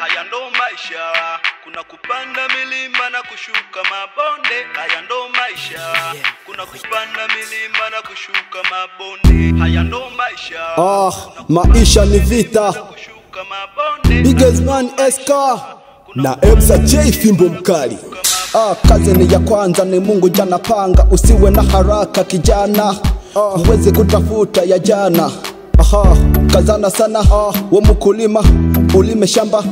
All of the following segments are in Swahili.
haya ndo maisha. Kuna kupanda milima na kushuka mabonde. Haya ndo maisha. Kuna kupanda milima na kushuka mabonde. Haya ndo maisha. Maisha ni vita. Biggest man SK na MZJ fimbo mkali. Kazi ni ya kwanza, ni Mungu jana panga. Usiwe na haraka kijana, uweze kutafuta ya jana. Kazana sana, wa mkulima ulime shamba.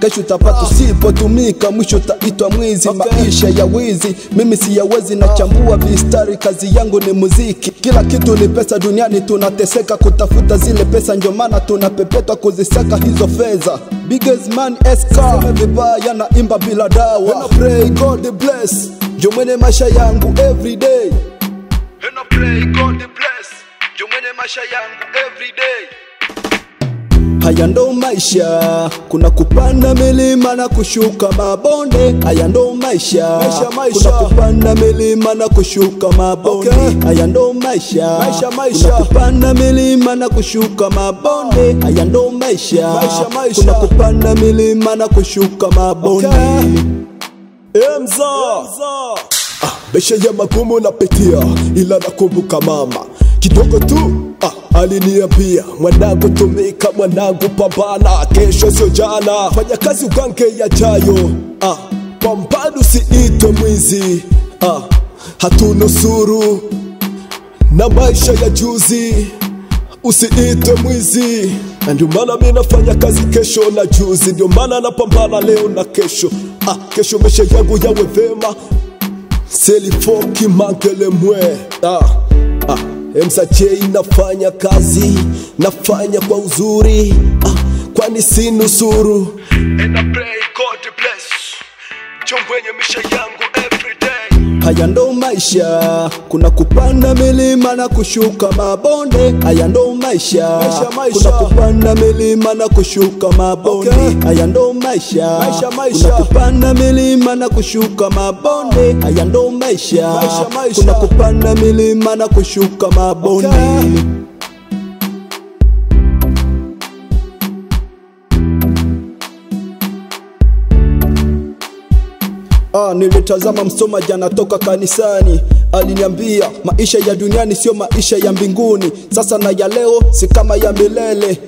Kesho utapata, usipotumika mwisho utaitwa mwizi. Maisha ya wizi mimi siyawezi, na chambua bistari. Kazi yangu ni muziki, kila kitu ni pesa duniani. Tunateseka kutafuta zile pesa, ndio maana tunapepetwa kuzisaka hizo fedha. Biggest man SK, sema vibaya na imba bila dawa. And I pray God bless, ndio mwene maisha yangu everyday. And I pray God bless, ndio mwene maisha yangu everyday. Haya ndo maisha. Kuna kupanda milima na kushuka mabonde. Haya ndo maisha. Kuna kupanda milima na kushuka mabonde. Haya ndo maisha. Kuna kupanda milima na kushuka mabonde. Haya ndo maisha. Kuna kupanda milima na kushuka mabonde. Maisha ya magumu napitia, ila nakumbuka mama kidogo tu aliniambia, mwanangu tumika, mwanangu pambana, kesho sio jana. Fanya kazi ugange yajayo, pambana usiitwe mwizi. Hatunusuru na maisha ya juzi, usiitwe mwizi. Ndio maana mimi nafanya kazi kesho na juzi, ndio maana napambana leo na kesho. Kesho maisha yangu yawe vema. Selifoki mangele mwe. MZJ nafanya kazi, nafanya kwa uzuri, kwani si nusuru. And I pray God bless, chomwenye maisha yangu everyday. Haya ndo maisha. Kuna kupanda milima na kushuka mabonde. Haya ndo maisha. Kuna kupanda milima na kushuka mabonde. Haya ndo maisha. Kuna kupanda milima na kushuka mabonde. Haya ndo maisha. Kuna kupanda milima na kushuka mabonde. Nilitazama msoma jana toka kanisani, aliniambia maisha ya duniani sio maisha ya mbinguni. Sasa na ya leo si kama ya milele,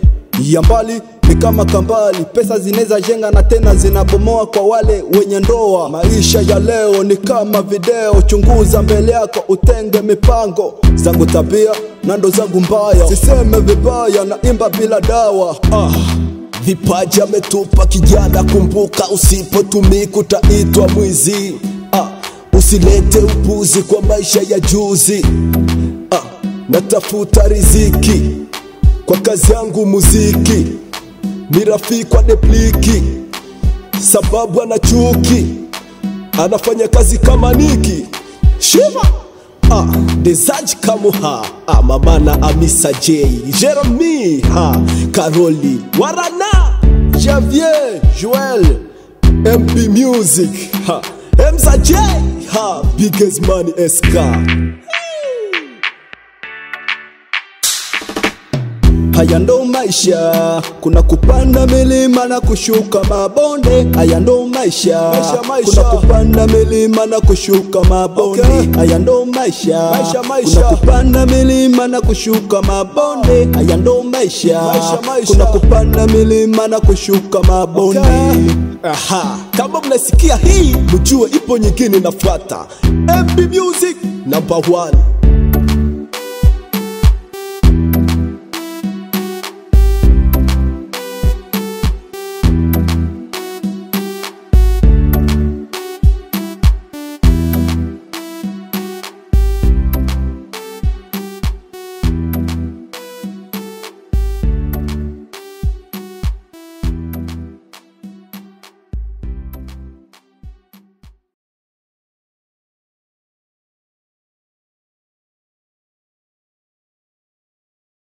ya mbali ni kama kambali. Pesa zinaweza jenga na tena zinabomoa kwa wale wenye ndoa. Maisha ya leo ni kama video, chunguza mbele yako utenge mipango. Zangu tabia na ndo zangu mbaya, siseme vibaya na imba bila dawa. Vipaji ametupa kijana, kumbuka usipotumika utaitwa mwizi. Usilete upuzi kwa maisha ya juzi. Natafuta riziki kwa kazi yangu muziki, ni rafiki kwa depliki, sababu ana chuki, anafanya kazi kama Niki Shiva. Desaji Kamuha, Mamana Amisa J, Jeremy, Karoli, Warana, Javier, Joel, MP Music, MZJ, Biggest man SK. Haya ndo maisha. Kuna kupanda milima na kushuka mabonde. Haya ndo maisha. Kuna kupanda milima na kushuka mabonde. Haya ndo maisha. Kuna kupanda milima na kushuka mabonde. Haya ndo maisha. Kuna kupanda milima na kushuka mabonde. Kama mnasikia hii, mjue ipo nyingine nafuata. MP Music number 1.